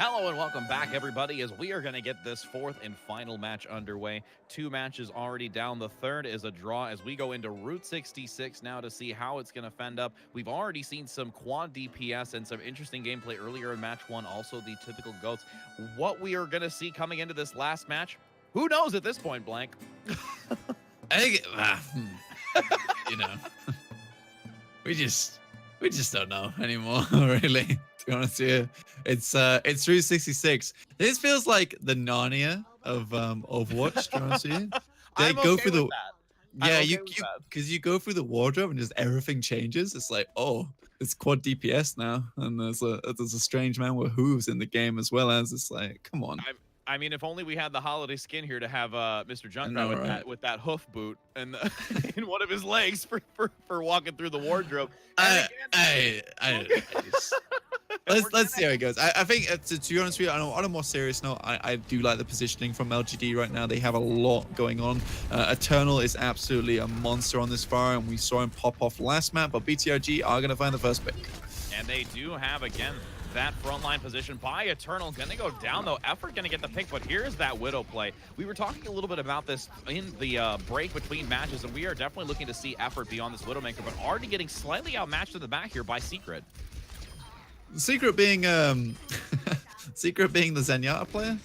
Hello and welcome back, everybody, as we are going to get this fourth and final match underway. 2 matches already down. The third is a draw as we go into Route 66 now to see how it's going to fend up. We've already seen some quad DPS and some interesting gameplay earlier in match 1, also the typical GOATs. What we are going to see coming into this last match, who knows at this point, Blank? I think, you know, we just don't know anymore, really. To be honest with you, it's Route 66. This feels like the Narnia of Overwatch. To be honest with you, they go through the because you go through the wardrobe and just everything changes. It's like, oh, it's quad DPS now, and there's a strange man with hooves in the game as well as it's like, come on. I mean, if only we had the holiday skin here to have Mr. Junkrat with that hoof boot and in one of his legs for walking through the wardrobe. Let's see how it goes. I think, to be honest with you, on a more serious note, I do like the positioning from LGD right now. They have a lot going on. Eternal is absolutely a monster on this fire, and we saw him pop off last map, but BTRG are going to find the first pick. And they do have, again, that frontline position by Eternal. Gonna go down, though. Effort gonna get the pick, but here's that Widow play. We were talking a little bit about this in the break between matches, and we are definitely looking to see Effort beyond this Widowmaker, but already getting slightly outmatched in the back here by Secret. Secret being Secret being the Zenyatta player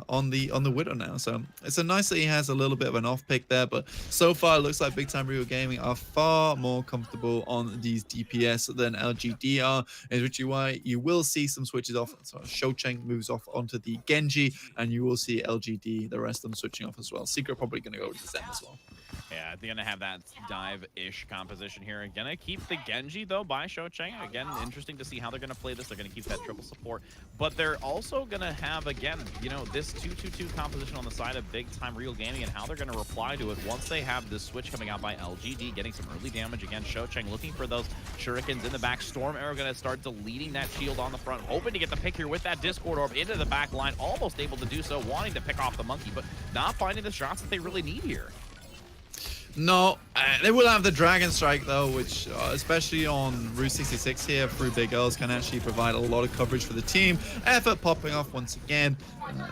on the Widow now, so it's a nice that he has a little bit of an off pick there, but so far it looks like Big Time Regal Gaming are far more comfortable on these DPS than LGD are, which is why you will see some switches off. So Shocheng moves off onto the Genji, and you will see LGD, the rest of them, switching off as well. Secret probably going to go with the Zen as well. Yeah, they're going to have that dive-ish composition here. Gonna keep the Genji, though, by Shocheng. Again, interesting to see how they're going to play this. They're going to keep that triple support. But they're also going to have, again, you know, this 2-2-2 composition on the side of Big Time Real Gaming and how they're going to reply to it once they have this switch coming out by LGD, getting some early damage. Again, Shocheng looking for those shurikens in the back. Storm Arrow going to start deleting that shield on the front, hoping to get the pick here with that Discord Orb into the back line. Almost able to do so, wanting to pick off the monkey, but not finding the shots that they really need here. No, they will have the Dragon Strike though, which especially on Route 66 here through Big L's can actually provide a lot of coverage for the team. Effort popping off once again.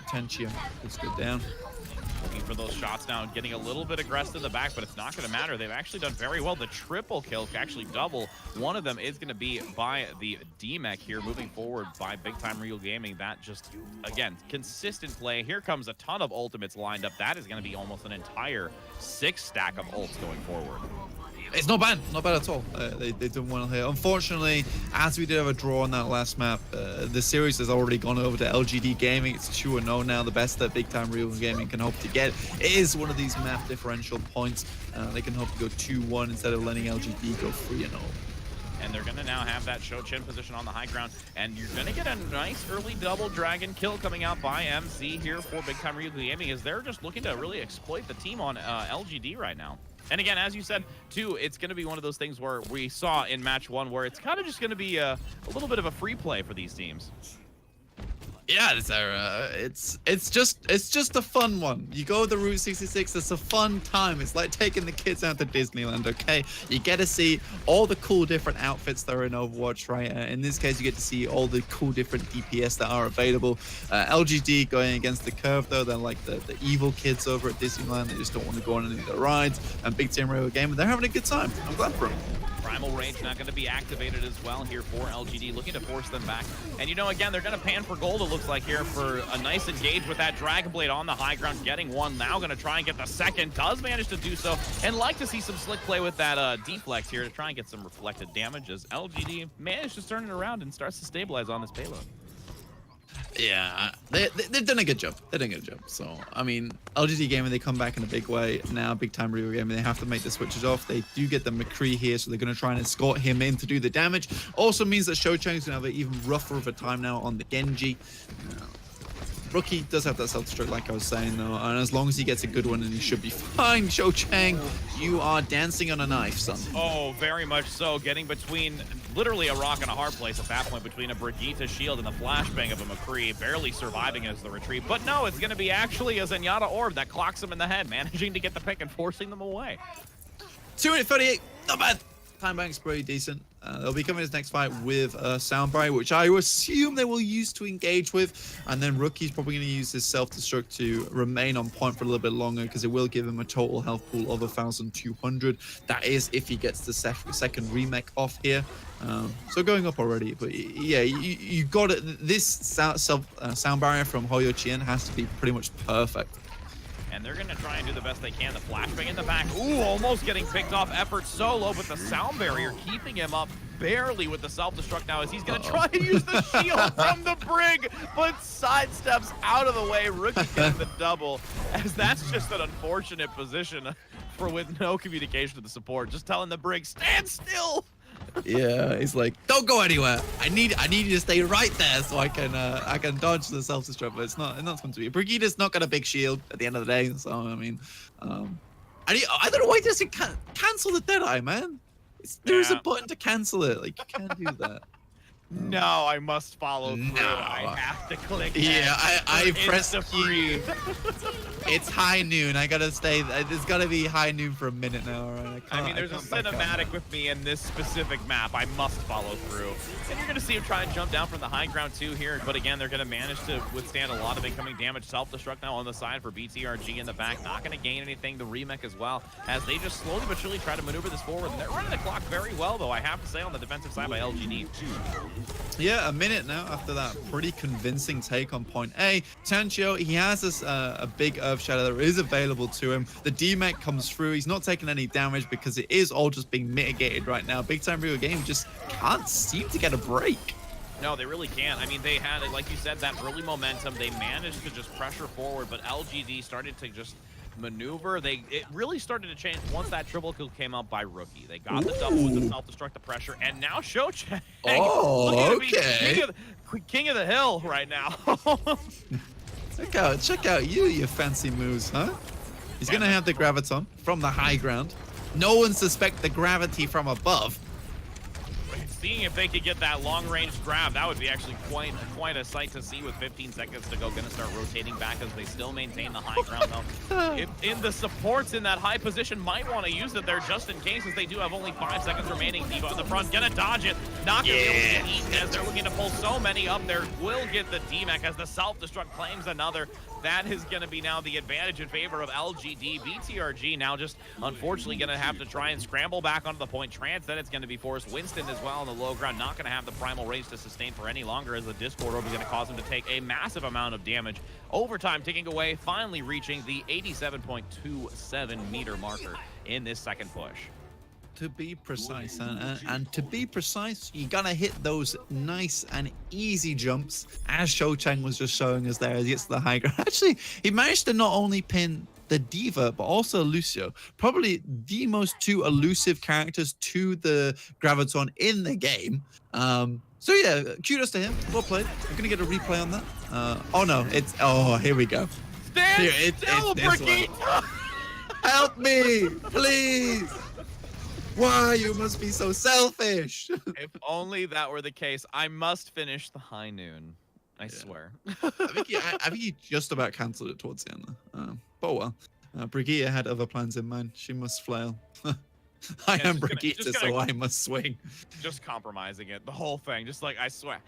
Tenchium is good down. Looking for those shots now and getting a little bit aggressive in the back, but it's not going to matter. They've actually done very well. The triple kill, actually double. One of them is going to be by the D-Mech here, moving forward by Big Time Real Gaming. That just, again, consistent play. Here comes a ton of ultimates lined up. That is going to be almost an entire 6 stack of ults going forward. It's not bad at all. They've done well here. Unfortunately, as we did have a draw on that last map, the series has already gone over to LGD Gaming. It's 2-0 now, the best that Big Time Real Gaming can hope to get. It is one of these map differential points. They can hope to go 2-1 instead of letting LGD go 3-0. And they're going to now have that Shochen position on the high ground. And you're going to get a nice early double dragon kill coming out by MC here for Big Time Real Gaming, as they're just looking to really exploit the team on LGD right now. And again, as you said, too, it's going to be one of those things where we saw in match 1 where it's kind of just going to be a little bit of a free play for these teams. Yeah, it's just a fun one. You go to Route 66, it's a fun time. It's like taking the kids out to Disneyland, okay? You get to see all the cool different outfits that are in Overwatch, right? In this case, you get to see all the cool different DPS that are available. LGD going against the curve, though. They're like the evil kids over at Disneyland. They just don't want to go on any of the rides. And Big Team Real Game, they're having a good time. I'm glad for them. Primal Rage not going to be activated as well here for LGD, looking to force them back. And, you know, again, they're going to pan for gold, it looks like, here for a nice engage with that Dragon Blade on the high ground, getting one. Now going to try and get the second. Does manage to do so. And like to see some slick play with that deflect here to try and get some reflected damage as LGD managed to turn it around and starts to stabilize on this payload. Yeah, they've done a good job. They've done a good job. So, I mean, LGD Gaming, they come back in a big way. Now, Big Time Real Gaming, they have to make the switches off. They do get the McCree here, so they're going to try and escort him in to do the damage. Also means that Shocheng is going to have an even rougher of a time now on the Genji. Rookie does have that self-destruct, like I was saying, though, and as long as he gets a good one, then he should be fine. Shocheng, you are dancing on a knife, son. Oh, very much so. Getting between literally a rock and a hard place at that point, between a Brigitte shield and the flashbang of a McCree, barely surviving as the retreat. But no, it's going to be actually a Zenyatta orb that clocks him in the head, managing to get the pick and forcing them away. 238, not bad. Time bank's pretty decent. They'll be coming his next fight with Sound Barrier, which I assume they will use to engage with. And then Rookie's probably going to use his self-destruct to remain on point for a little bit longer, because it will give him a total health pool of 1,200. That is if he gets the second remake off here. So going up already. But yeah, you got it. This Sound Barrier from Hoyo Chien has to be pretty much perfect. And they're going to try and do the best they can. The flashbang in the back. Ooh, almost getting picked off. Effort solo, but the sound barrier keeping him up barely with the self-destruct now as he's going to try and use the shield from the Brig, but sidesteps out of the way. Rookie getting the double, as that's just an unfortunate position for with no communication to the support. Just telling the Brig, stand still. Yeah, he's like, don't go anywhere. I need you to stay right there so I can dodge the self-destruct. But it's not going to be. Brigida's not got a big shield at the end of the day. So I mean, I don't know why he doesn't cancel the Deadeye, man. There's a button to cancel it. Like, you can't do that. No, I must follow through. No. I have to click. Yeah, I pressed free. It's high noon. I gotta stay. It's gotta be high noon for a minute now. All right? I mean, there's a cinematic with me in this specific map. I must follow through. And you're gonna see him try and jump down from the high ground too here. But again, they're gonna manage to withstand a lot of incoming damage. Self-destruct now on the side for BTRG in the back. Not gonna gain anything. The remake as well, as they just slowly but surely try to maneuver this forward. They're running the clock very well, though, I have to say, on the defensive side by LGD. Yeah, a minute now after that pretty convincing take on point A. Tanchio, he has this, a big Earth Shadow that is available to him. The D-Mech comes through. He's not taking any damage because it is all just being mitigated right now. Big Time Real Game just can't seem to get a break. No, they really can't. I mean, they had, like you said, that early momentum. They managed to just pressure forward, but LGD started to just maneuver. It really started to change once that triple kill came out by Rookie. They got the double with the self-destruct, the pressure, and now Shochang. Oh, okay. King of the hill right now. check out you fancy moves, huh? He's gonna have the graviton from the high ground. No one suspect the gravity from above. Seeing if they could get that long-range grab, that would be actually quite a sight to see with 15 seconds to go. Gonna start rotating back as they still maintain the high ground, though. In the supports in that high position might want to use it there just in case, as they do have only 5 seconds remaining. Devo in the front, gonna dodge it. Not gonna be able to get eaten as they're looking to pull so many up there. Will get the D-Mech as the self-destruct claims another. That is going to be now the advantage in favor of LGD. BTRG now just unfortunately going to have to try and scramble back onto the point. Trans, then it's going to be forced. Winston as well on the low ground, not going to have the primal range to sustain for any longer, as the Discord orb is going to cause him to take a massive amount of damage. Overtime ticking away, finally reaching the 87.27 meter marker in this second push. To be precise, and to be precise, you gotta hit those nice and easy jumps, as Shochang was just showing us there as he gets to the high ground. Actually, he managed to not only pin the Diva, but also Lucio. Probably the most two elusive characters to the Graviton in the game. So yeah, kudos to him. Well played. I'm gonna get a replay on that. Oh no, here we go. Stand still, Brigitte! Help me, please! Why you must be so selfish? If only that were the case. I must finish the high noon. I swear. I think he just about cancelled it towards the end. But well, Brigitte had other plans in mind. She must flail. I am Brigitte, so I must swing. Just compromising it, the whole thing. Just like, I swear,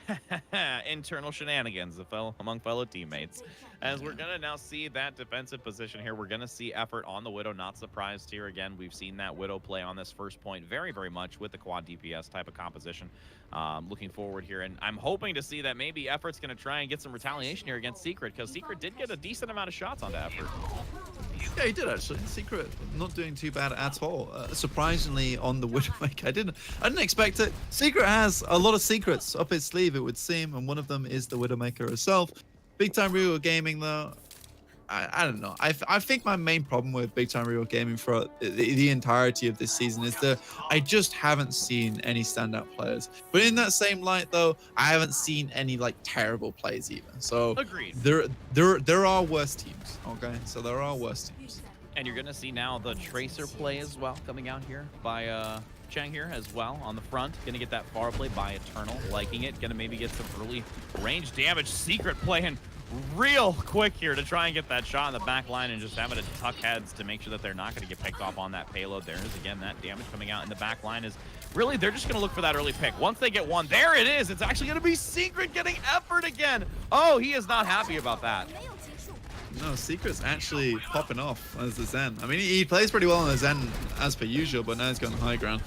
internal shenanigans among fellow teammates. As we're gonna now see that defensive position here, we're gonna see effort on the Widow. Not surprised here again. We've seen that Widow play on this first point very, very much with the quad DPS type of composition. Looking forward here, and I'm hoping to see that maybe effort's gonna try and get some retaliation here against Secret, because Secret did get a decent amount of shots onto effort. Yeah, he did actually. Secret not doing too bad at all. Surprisingly on the Widowmaker. I didn't expect it. Secret has a lot of secrets up his sleeve, it would seem, and one of them is the Widowmaker herself. Big Time Real Gaming though, I don't know. I think my main problem with Big Time Real Gaming for the entirety of this season is that I just haven't seen any standout players. But in that same light though, I haven't seen any like terrible plays either. So agreed. There are worse teams. Okay, so there are worse teams. And you're gonna see now the Tracer play as well coming out here by Chang here as well on the front. Gonna get that far play by Eternal, liking it. Gonna maybe get some early range damage. Secret playing real quick here to try and get that shot in the back line and just having to tuck heads to make sure that they're not going to get picked off on that payload. There is again that damage coming out in the back line as really, they're just going to look for that early pick. Once they get one, there it is. It's actually going to be Secret getting effort again. Oh, he is not happy about that. No, Secret's actually popping off as the Zen. I mean, he plays pretty well on the Zen as per usual, but now he's going high ground.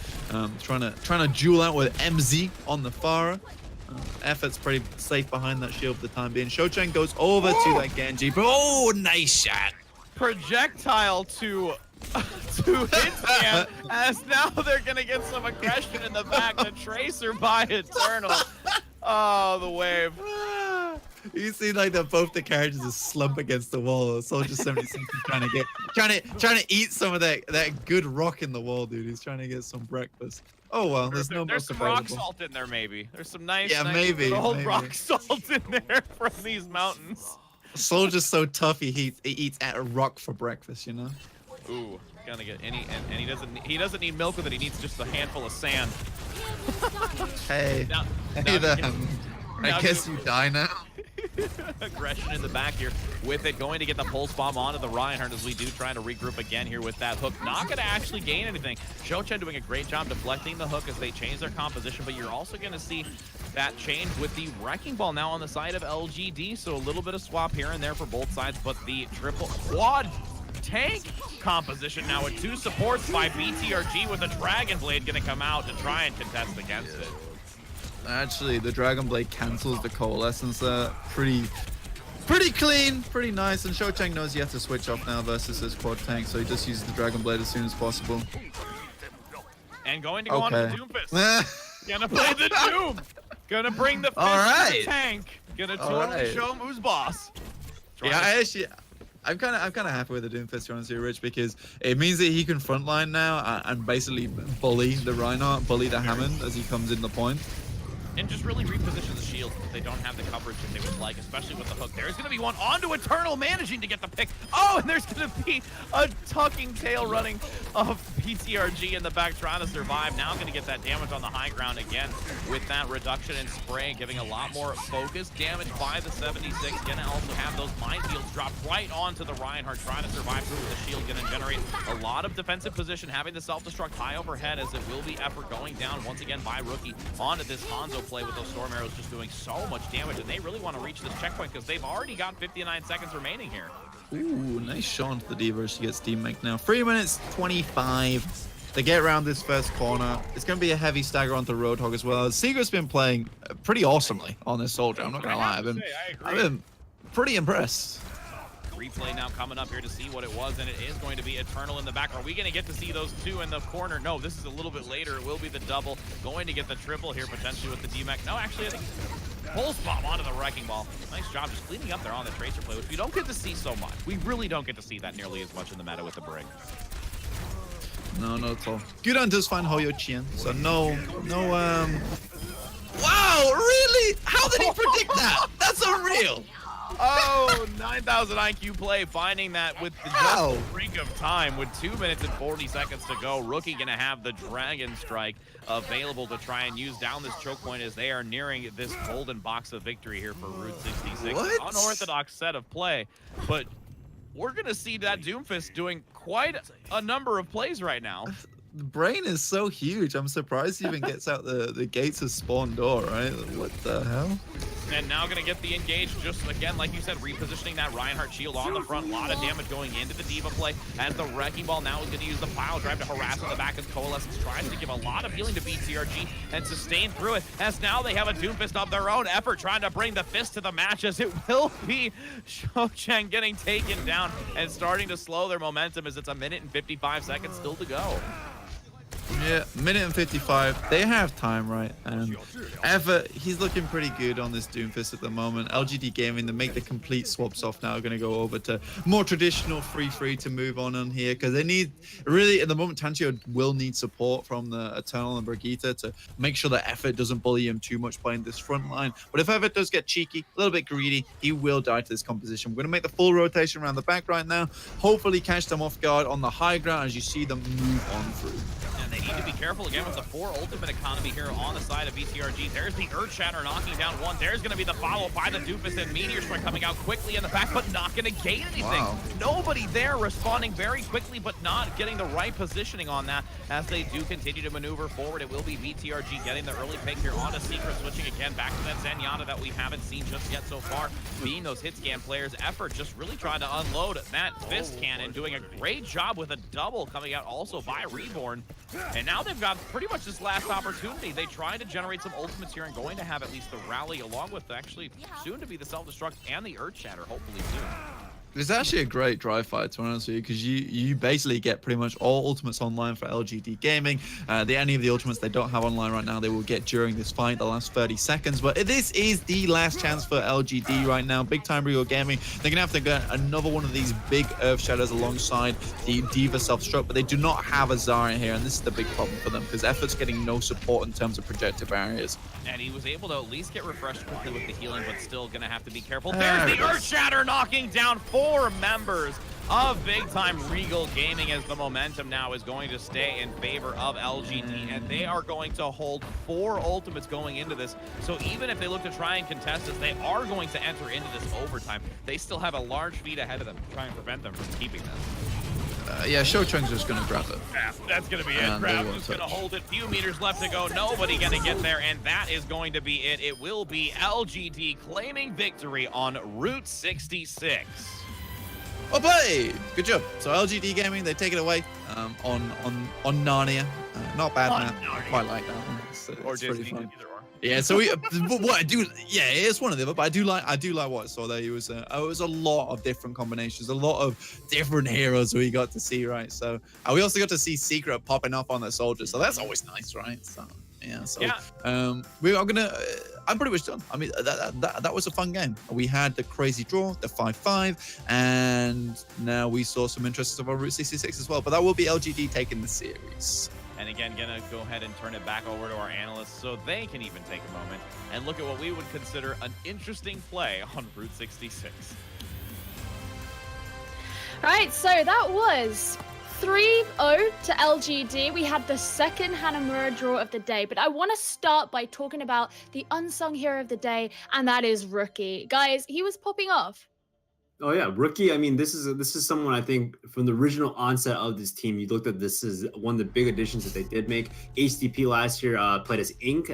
Trying to duel out with MZ on the Pharah. Effort's pretty safe behind that shield for the time being. Shocheng goes over to that Genji. Oh, nice shot. Projectile to Hitman, as now they're going to get some aggression in the back. The Tracer by Eternal. Oh, the wave. You see, like both the characters are slump against the wall. Soldier 76 is trying to eat some of that good rock in the wall, dude. He's trying to get some breakfast. Oh well, there's some rock salt in there, maybe. There's some nice, maybe rock salt in there from these mountains. Soldier's so tough, he eats at a rock for breakfast, you know. Ooh, gonna get and he doesn't need milk with it. He needs just a handful of sand. Hey, I guess you die now. Aggression in the back here with it, going to get the pulse bomb onto the Reinhardt as we do trying to regroup again here with that hook. Not going to actually gain anything. Shochen doing a great job deflecting the hook as they change their composition, but you're also going to see that change with the Wrecking Ball now on the side of LGD. So a little bit of swap here and there for both sides, but the triple quad tank composition now with two supports by BTRG with a Dragon Blade going to come out to try and contest against it. Actually, the Dragon Blade cancels the Coalescence. Pretty clean, pretty nice. And Shocheng knows he has to switch off now versus his quad tank, so he just uses the Dragon Blade as soon as possible. And going to go on to the Doomfist. Gonna play the Doom. Gonna bring the fist to the tank. Gonna totally show him who's boss. I'm kind of happy with the Doomfist, honestly, Rich, because it means that he can frontline now and basically bully the Reinhardt, bully the Hammond as he comes in the point. And just really reposition the shield so they don't have the coverage that they would like, especially with the hook. There's going to be one onto Eternal, managing to get the pick. Oh, and there's going to be a tucking tail running of PTRG in the back trying to survive. Now going to get that damage on the high ground again with that reduction in spray, giving a lot more focus damage by the 76. Going to also have those minefields drop right onto the Reinhardt, trying to survive through with the shield. Going to generate a lot of defensive position, having the self-destruct high overhead as it will be effort going down once again by Rookie onto this Hanzo play with those Storm Arrows just doing so much damage, and they really want to reach this checkpoint because they've already got 59 seconds remaining here. Ooh, nice shot onto the D.Va. She gets Steam Mech now. 3 minutes 25. They get around this first corner. It's going to be a heavy stagger onto Roadhog as well. Secret's been playing pretty awesomely on this Soldier. I'm not going to lie. I've been pretty impressed. Replay now coming up here to see what it was, and it is going to be Eternal in the back. Are we going to get to see those two in the corner? No, this is a little bit later. It will be the double. Going to get the triple here potentially with the D-Mech. No, actually, I think pulse bomb onto the Wrecking Ball. Nice job just cleaning up there on the Tracer play, which we don't get to see so much. We really don't get to see that nearly as much in the meta with the Brig. No, not at all. Gudan does find Hoyo Chien, so no, Wow, really? How did he predict that? That's unreal. Oh, 9,000 IQ play, finding that with the just brink of time with 2 minutes and 40 seconds to go. Rookie going to have the Dragon Strike available to try and use down this choke point as they are nearing this golden box of victory here for Route 66. What? Unorthodox set of play, but we're going to see that Doomfist doing quite a number of plays right now. The brain is so huge. I'm surprised he even gets out the gates of spawn door, right? What the hell? And now going to get the engage, just again, like you said, repositioning that Reinhardt shield on the front. A lot of damage going into the D.Va play as the Wrecking Ball now is going to use the pile drive to harass on the back as Coalescence tries to give a lot of healing to BTRG and sustain through it. As now they have a Doomfist of their own effort trying to bring the fist to the match, as it will be Shocheng getting taken down and starting to slow their momentum as it's 1 minute and 55 seconds still to go. Yeah, 1 minute and 55. They have time, right? And Ever, he's looking pretty good on this Doomfist at the moment. LGD Gaming, they make the complete swaps off now. Going to go over to more traditional free to move on here because they need, really, at the moment, Tanchio will need support from the Eternal and Brigitte to make sure that Effort doesn't bully him too much playing this front line. But if Effort does get cheeky, a little bit greedy, he will die to this composition. We're going to make the full rotation around the back right now. Hopefully catch them off guard on the high ground as you see them move on through. And they need to be careful again with the 4 ultimate economy here on the side of BTRG. There's the Earth Shatter knocking down one. There's going to be the follow by the Doofus and Meteor Strike coming out quickly in the back, but not going to gain anything. Wow. Nobody there responding very quickly, but not getting the right positioning on that as they do continue to maneuver forward. It will be BTRG getting the early pick here on a Secret, switching again back to that Zenyatta that we haven't seen just yet so far. Being those hit scan players' effort, just really trying to unload that fist cannon, doing a great job with a double coming out also by Reborn. And now they've got pretty much this last opportunity. They try to generate some ultimates here and going to have at least the rally along with actually soon to be the self-destruct and the Earth Shatter, hopefully soon. It's actually a great dry fight, to be honest with you, because you basically get pretty much all ultimates online for LGD Gaming. Any of the ultimates they don't have online right now, they will get during this fight, the last 30 seconds. But this is the last chance for LGD right now. Big time Regal Gaming. They're going to have to get another one of these big Earth Shadows alongside the D.Va self-destruct, but they do not have a Zarya here, and this is the big problem for them, because Effort's getting no support in terms of projector barriers. And he was able to at least get refreshed quickly with the healing, but still going to have to be careful. There's the Earth Shatter knocking down 4 members of big time Regal Gaming, as the momentum now is going to stay in favor of LGD, and they are going to hold 4 ultimates going into this. So even if they look to try and contest this, they are going to enter into this overtime. They still have a large feat ahead of them to try and prevent them from keeping this. Yeah, Shochung's just going to grab it. Yeah, that's going to be it. Grab is going to hold it. Few meters left to go. Nobody going to get there, and that is going to be it. It will be LGD claiming victory on Route 66. Oh, play! Good job. So LGD Gaming, they take it away on Narnia. Not bad, man. I quite like that one. It's pretty fun. Yeah, so what I do, yeah, it's one of them, but I do like what I saw there. It was a lot of different combinations, a lot of different heroes we got to see, right? So we also got to see Secret popping up on the soldier, so that's always nice, right? So we are gonna. I'm pretty much done. I mean, that was a fun game. We had the crazy draw, the 5-5, and now we saw some interest of our Route 66 as well. But that will be LGD taking the series. And again, gonna go ahead and turn it back over to our analysts so they can even take a moment and look at what we would consider an interesting play on Route 66. Right, so that was 3-0 to LGD. We had the second Hanamura draw of the day, but I want to start by talking about the unsung hero of the day, and that is Rookie. Guys, he was popping off. Oh yeah, Rookie. I mean, this is someone I think from the original onset of this team, you looked at this as one of the big additions that they did make. HDP last year played as Ink.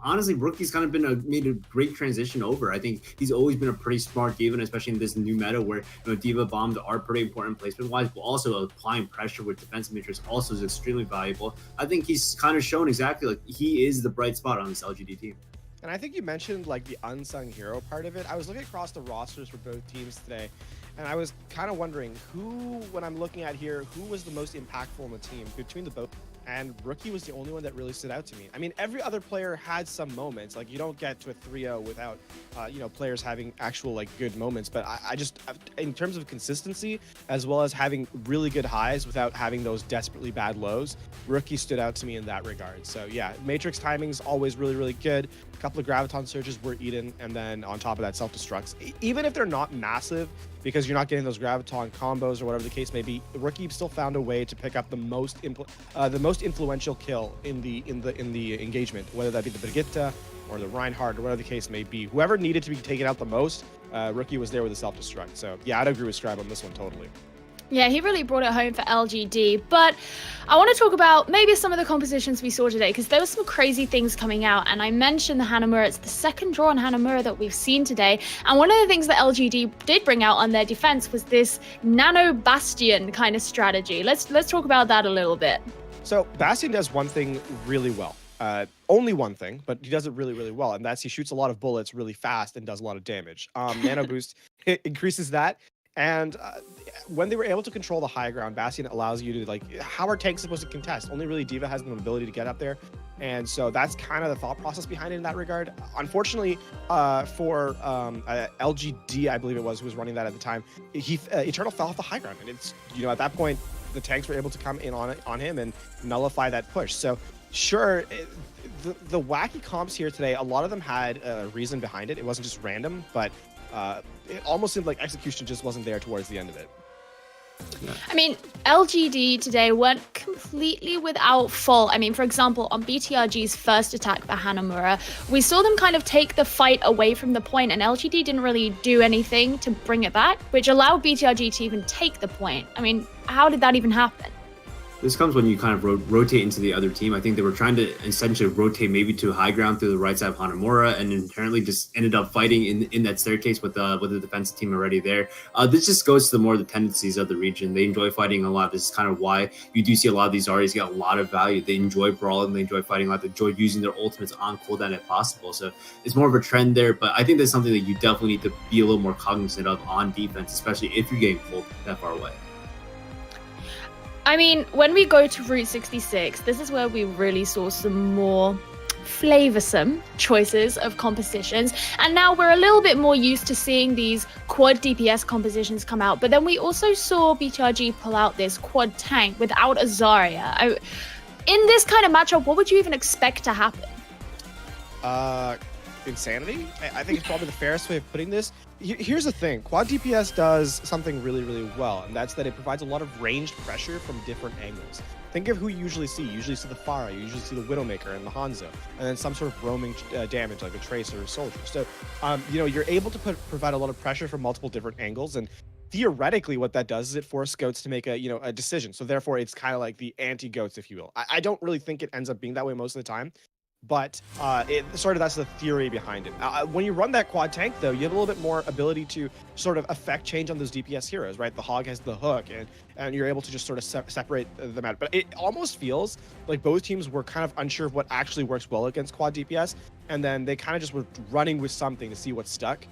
Honestly, Rookie's kind of made a great transition over. I think he's always been a pretty smart D.Va, and especially in this new meta where D.Va bombs are pretty important placement wise, but also applying pressure with defensive matrix also is extremely valuable. I think he's kind of shown exactly like he is the bright spot on this LGD team. And I think you mentioned like the unsung hero part of it. I was looking across the rosters for both teams today, and I was kind of wondering who, when I'm looking at here, who was the most impactful in the team between the both. And Rookie was the only one that really stood out to me. I mean, every other player had some moments. Like, you don't get to a 3-0 without, players having actual, like, good moments. But I just, in terms of consistency, as well as having really good highs without having those desperately bad lows, Rookie stood out to me in that regard. So, yeah, Matrix timing's always really, really good. A couple of Graviton surges were eaten, and then on top of that, self-destructs. Even if they're not massive, because you're not getting those Graviton combos or whatever the case may be, Rookie still found a way to pick up the most influential kill in the engagement, whether that be the Brigitte or the Reinhardt or whatever the case may be. Whoever needed to be taken out the most, Rookie was there with a self-destruct. So yeah, I'd agree with Scribe on this one totally. Yeah, he really brought it home for LGD, but I want to talk about maybe some of the compositions we saw today, because there were some crazy things coming out, and I mentioned the Hanamura. It's the second draw on Hanamura that we've seen today, and one of the things that LGD did bring out on their defense was this Nano Bastion kind of strategy. Let's talk about that a little bit. So Bastion does one thing really well. Only one thing, but he does it really, really well, and that's he shoots a lot of bullets really fast and does a lot of damage. Nano Boost increases that. And when they were able to control the high ground, Bastion allows you to, like, how are tanks supposed to contest? Only really D.Va has the ability to get up there. And so that's kind of the thought process behind it in that regard. Unfortunately, for LGD, I believe it was, who was running that at the time, Eternal fell off the high ground. And it's, at that point, the tanks were able to come in on him and nullify that push. So sure, the wacky comps here today, a lot of them had a reason behind it. It wasn't just random, but it almost seemed like execution just wasn't there towards the end of it. I mean, LGD today weren't completely without fault. I mean, for example, on BTRG's first attack for Hanamura, we saw them kind of take the fight away from the point, and LGD didn't really do anything to bring it back, which allowed BTRG to even take the point. I mean, how did that even happen? This comes when you kind of rotate into the other team. I think they were trying to essentially rotate maybe to high ground through the right side of Hanamura, and inherently just ended up fighting in that staircase with the defensive team already there. This just goes to more the tendencies of the region. They enjoy fighting a lot. This is kind of why you do see a lot of these Aries get a lot of value. They enjoy brawling, they enjoy fighting a lot, they enjoy using their ultimates on cooldown if possible. So it's more of a trend there, but I think that's something that you definitely need to be a little more cognizant of on defense, especially if you're getting pulled that far away. I mean, when we go to Route 66, this is where we really saw some more flavoursome choices of compositions. And now we're a little bit more used to seeing these quad DPS compositions come out. But then we also saw BTRG pull out this quad tank without a Zarya. In this kind of matchup, what would you even expect to happen? Insanity? I think it's probably the fairest way of putting this. Here's the thing, quad DPS does something really, really well, and that's that it provides a lot of ranged pressure from different angles. Think of who you usually see. You usually see the Pharah, you usually see the Widowmaker and the Hanzo, and then some sort of roaming damage like a Tracer or a Soldier. So, you know, you're able to provide a lot of pressure from multiple different angles, and theoretically what that does is it forces Goats to make a decision. So therefore it's kind of like the anti-Goats, if you will. I don't really think it ends up being that way most of the time, but that's the theory behind it. When you run that quad tank, though, you have a little bit more ability to sort of affect change on those DPS heroes, right? The Hog has the hook, and you're able to just sort of separate them out. But it almost feels like both teams were kind of unsure of what actually works well against quad DPS, and then they kind of just were running with something to see what stuck.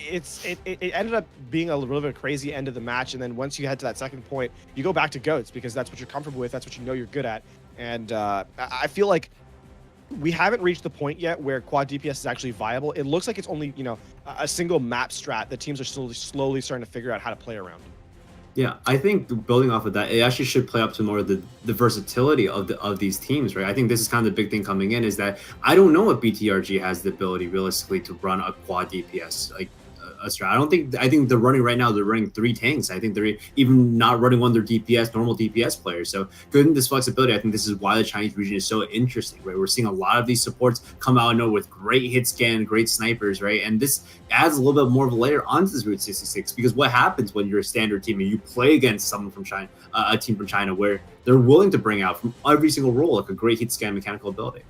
It ended up being a little bit of a crazy end of the match, and then once you head to that second point, you go back to Goats because that's what you're comfortable with, that's what you know you're good at. And I feel like we haven't reached the point yet where quad DPS is actually viable. It looks like it's only, you know, a single map strat that teams are slowly starting to figure out how to play around. Yeah, I think building off of that, it actually should play up to more of the versatility of these teams, right? I think this is kind of the big thing coming in, is that I don't know if BTRG has the ability realistically to run a quad DPS like a strat. I think they're running right now, they're running 3 tanks. I think they're even not running one of their normal DPS players. So given this flexibility, I think this is why the Chinese region is so interesting, right? We're seeing a lot of these supports come out and with great hit scan, great snipers, right? And this adds a little bit more of a layer onto this Route 66, because what happens when you're a standard team and you play against someone from China, a team from China, where they're willing to bring out from every single role like a great hit scan mechanical ability.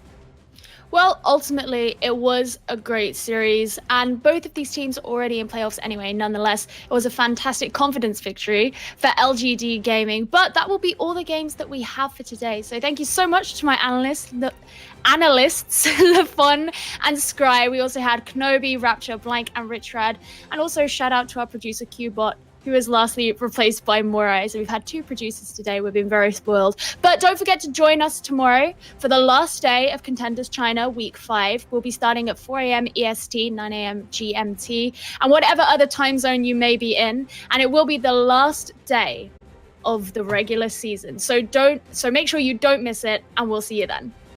Well, ultimately, it was a great series, and both of these teams are already in playoffs anyway. Nonetheless, it was a fantastic confidence victory for LGD Gaming, but that will be all the games that we have for today. So thank you so much to my analysts, LaFon and Scry. We also had Knobi, Rapture, Blank, and Richrad, and also shout out to our producer Qbot, who was lastly replaced by Morai. So we've had 2 producers today. We've been very spoiled. But don't forget to join us tomorrow for the last day of Contenders China Week 5. We'll be starting at 4 a.m. EST, 9 a.m. GMT, and whatever other time zone you may be in. And it will be the last day of the regular season. So make sure you don't miss it, and we'll see you then.